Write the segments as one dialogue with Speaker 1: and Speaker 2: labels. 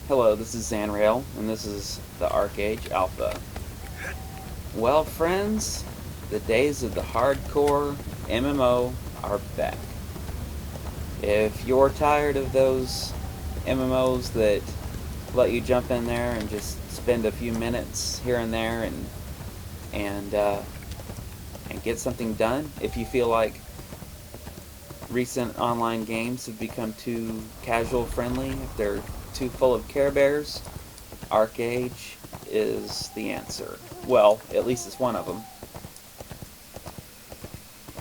Speaker 1: Hello, this is Zanrail, and this is the ArcheAge Alpha. Well, friends, the days of the hardcore MMO are back. If you're tired of those MMOs that let you jump in there and just spend a few minutes here and there and uh, and get something done, if you feel like recent online games have become too casual friendly, if they're too full of Care Bears, ArcheAge is the answer. Well, at least it's one of them.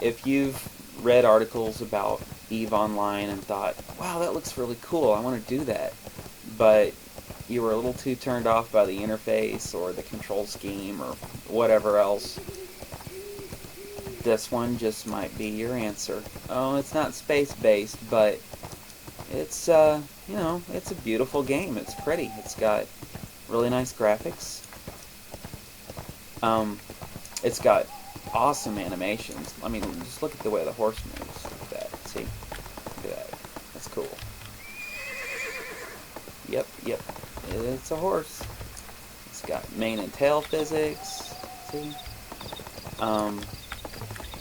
Speaker 1: If you've read articles about EVE Online and thought, wow, that looks really cool, I want to do that, but you were a little too turned off by the interface or the control scheme or whatever else, this one just might be your answer. Oh, it's not space-based, but it's, it's a beautiful game. It's pretty. It's got really nice graphics. It's got awesome animations. I mean, just look at the way the horse moves. Look at that. See? Look at that. That's cool. Yep. It's a horse. It's got mane and tail physics. See?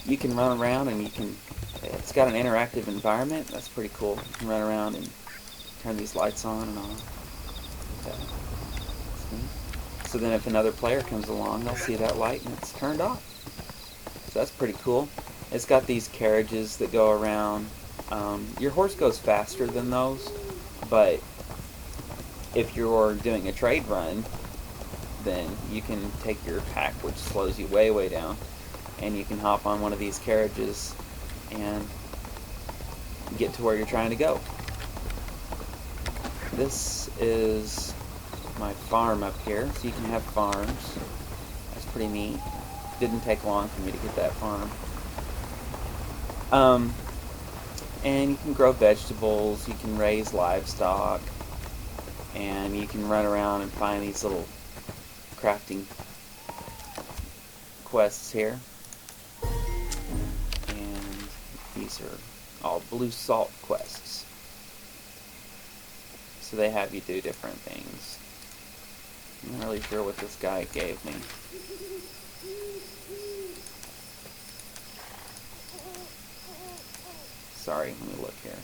Speaker 1: You can run around and it's got an interactive environment. That's pretty cool. You can run around and turn these lights on and off. Okay. So then if another player comes along, they'll see that light and it's turned off. So that's pretty cool. It's got these carriages that go around. Your horse goes faster than those, but if you're doing a trade run, then you can take your pack, which slows you way down, and you can hop on one of these carriages and get to where you're trying to go. This is my farm up here, so you can have farms. That's pretty neat. Didn't take long for me to get that farm. And you can grow vegetables, you can raise livestock, and you can run around and find these little crafting quests here. And these are all blue salt quests. So they have you do different things. I'm not really sure what this guy gave me. Sorry, let me look here.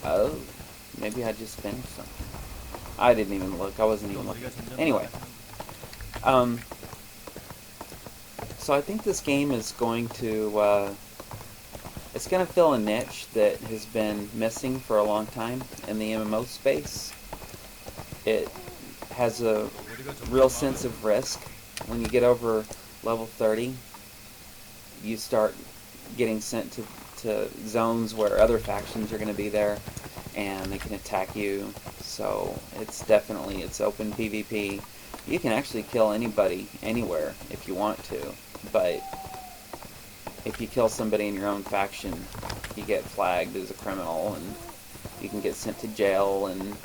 Speaker 1: Oh, maybe I just finished something. I didn't even look. I wasn't even looking. Anyway. So I think this game is going to, it's going to fill a niche that has been missing for a long time in the MMO space. It has a real sense of risk. When you get over level 30, you start getting sent to zones where other factions are going to be there and they can attack you. So it's open PvP. You can actually kill anybody anywhere if you want to, but if you kill somebody in your own faction, you get flagged as a criminal and you can get sent to jail, and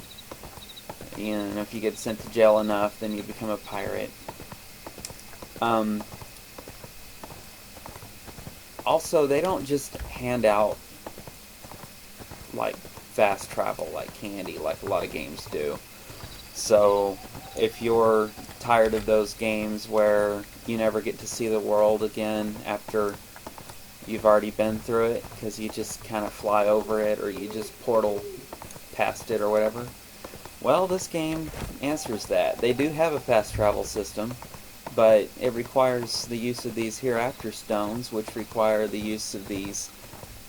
Speaker 1: if you get sent to jail enough, then you become a pirate. Also, they don't just hand out like fast travel like candy like a lot of games do. So if you're tired of those games where you never get to see the world again after you've already been through it because you just kind of fly over it or you just portal past it or whatever, well, this game answers that. They do have a fast travel system, but it requires the use of these hereafter stones, which require the use of these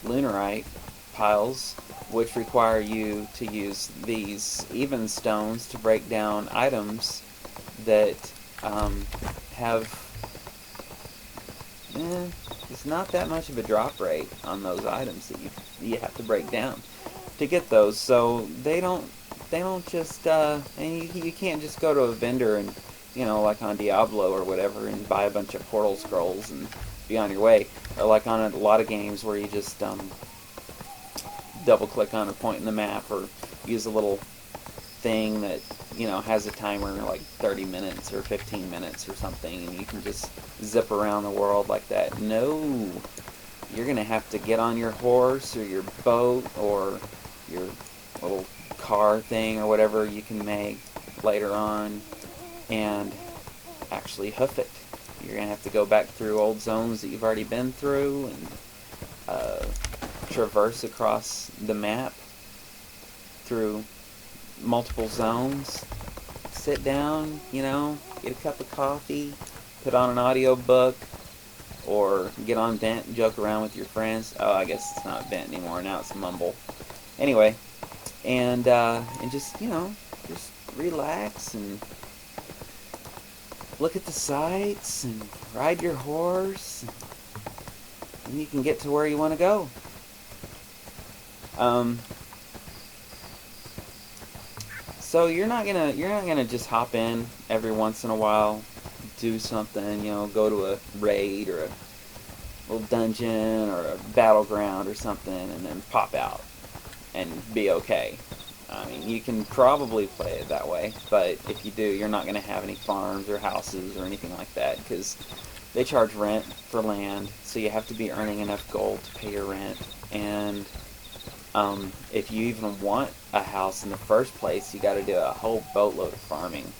Speaker 1: lunarite piles, which require you to use these even stones to break down items that it's not that much of a drop rate on those items that you have to break down to get those. So they don't just and you can't just go to a vendor and like on Diablo or whatever and buy a bunch of portal scrolls and be on your way, or like on a lot of games where you just double click on a point in the map or use a little thing that has a timer like 30 minutes or 15 minutes or something, and you can just zip around the world like that. No, you're going to have to get on your horse or your boat or your little car thing or whatever you can make later on and actually hoof it. You're going to have to go back through old zones that you've already been through and traverse across the map through multiple zones. Sit down, get a cup of coffee, put on an audio book, or get on Vent and joke around with your friends. Oh, I guess it's not Vent anymore. Now it's Mumble. Anyway, and just just relax and look at the sights and ride your horse, and you can get to where you want to go. So you're not gonna just hop in every once in a while, do something, go to a raid or a little dungeon or a battleground or something, and then pop out and be okay. I mean, you can probably play it that way, but if you do, you're not going to have any farms or houses or anything like that, because they charge rent for land, so you have to be earning enough gold to pay your rent, and if you even want a house in the first place, you got to do a whole boatload of farming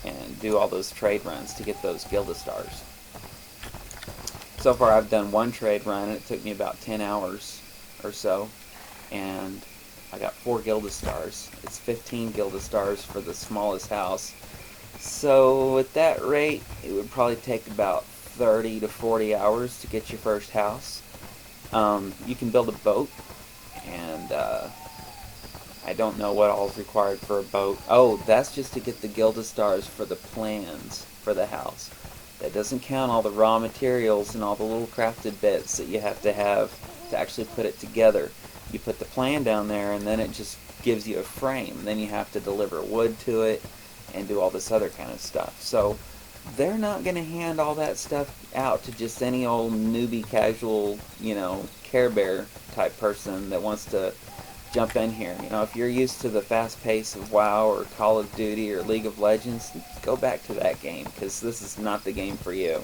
Speaker 1: and do all those trade runs to get those Gilda stars. So far I've done one trade run and it took me about 10 hours or so, and I got 4 Gilda stars. It's 15 Gilda stars for the smallest house. So at that rate, it would probably take about 30 to 40 hours to get your first house. You can build a boat, and I don't know what all is required for a boat. Oh, that's just to get the Gilda stars for the plans for the house. That doesn't count all the raw materials and all the little crafted bits that you have to actually put it together. You put the plan down there, and then it just gives you a frame. Then you have to deliver wood to it and do all this other kind of stuff. So they're not going to hand all that stuff out to just any old newbie casual, Care Bear type person that wants to jump in here. If you're used to the fast pace of WoW or Call of Duty or League of Legends, go back to that game, because this is not the game for you.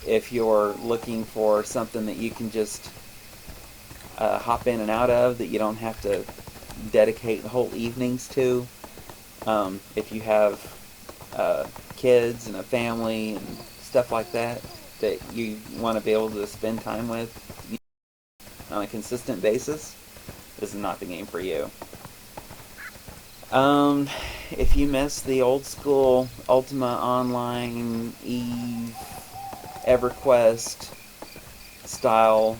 Speaker 1: If you're looking for something that you can just hop in and out of, that you don't have to dedicate whole evenings to, if you have kids and a family and stuff like that you want to be able to spend time with on a consistent basis, this is not the game for you. If you miss the old school Ultima Online, Eve, EverQuest style,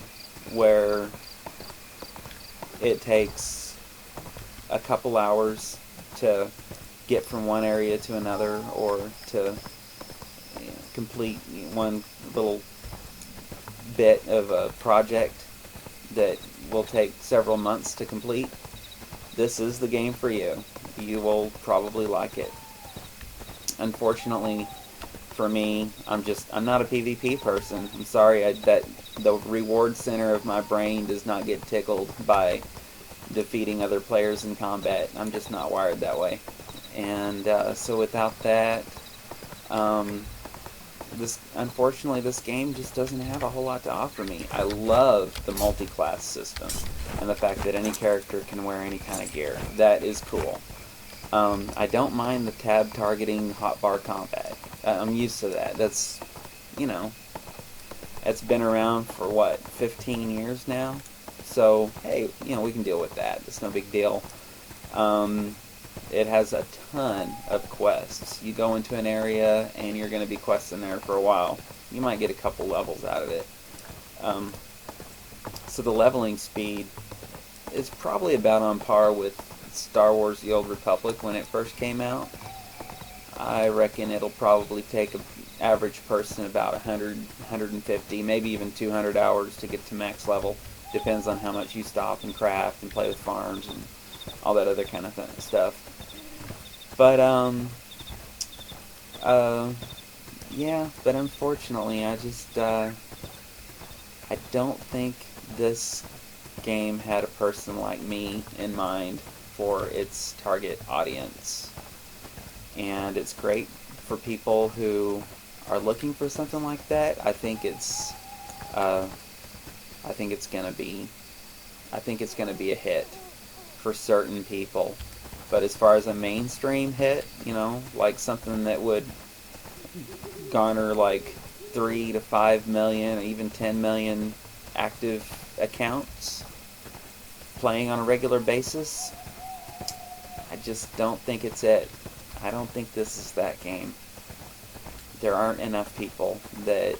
Speaker 1: where it takes a couple hours to get from one area to another, or to complete one little bit of a project that will take several months to complete, this is the game for you. You will probably like it. Unfortunately for me, I'm not a PvP person. I'm sorry that the reward center of my brain does not get tickled by defeating other players in combat. I'm just not wired that way. And so without that, unfortunately, this game just doesn't have a whole lot to offer me. I love the multi-class system and the fact that any character can wear any kind of gear. That is cool. I don't mind the tab targeting hotbar combat. I'm used to that. That's been around for 15 years now. So hey, we can deal with that. It's no big deal. It has a ton of quests. You go into an area and you're going to be questing there for a while. You might get a couple levels out of it. So the leveling speed is probably about on par with Star Wars The Old Republic when it first came out. I reckon it'll probably take an average person about 100, 150, maybe even 200 hours to get to max level. Depends on how much you stop and craft and play with farms and all that other kind of stuff. But yeah, but unfortunately, I don't think this game had a person like me in mind for its target audience. And it's great for people who are looking for something like that. I think it's Uh, I think it's gonna be a hit for certain people. But as far as a mainstream hit, like something that would garner like 3 to 5 million, or even 10 million active accounts playing on a regular basis, I just don't think it's it. I don't think this is that game. There aren't enough people that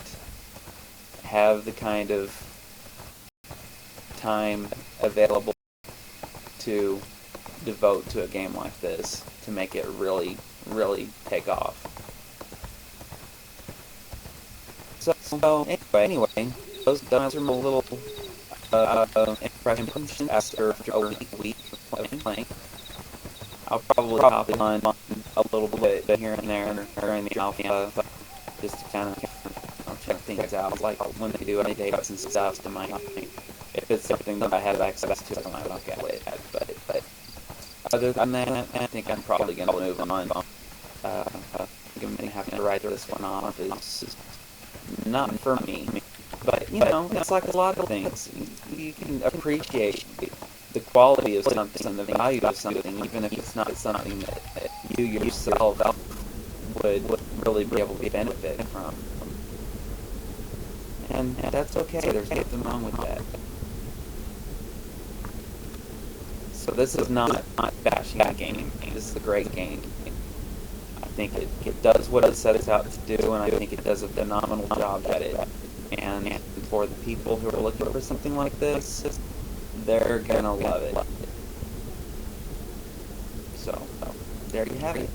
Speaker 1: have the kind of time available to devote to a game like this to make it really, really take off. So anyway, those are my little impressions after over a week of playing. I'll probably hop on a little bit here and there during the alpha, just to kind of check things out, like when they do updates and stuff to my if it's something that I have access to, I don't get it. But other than that, I think I'm probably going to move on. I'm going to have to write this one off. It's not for me. But, it's like a lot of things. You can appreciate the quality of something and the value of something, even if it's not something that you yourself would really be able to benefit from. And that's okay. There's nothing wrong with that. So this is not bashing the game. This is a great game. I think it does what it sets out to do, and I think it does a phenomenal job at it. And for the people who are looking for something like this, they're gonna love it. So, there you have it.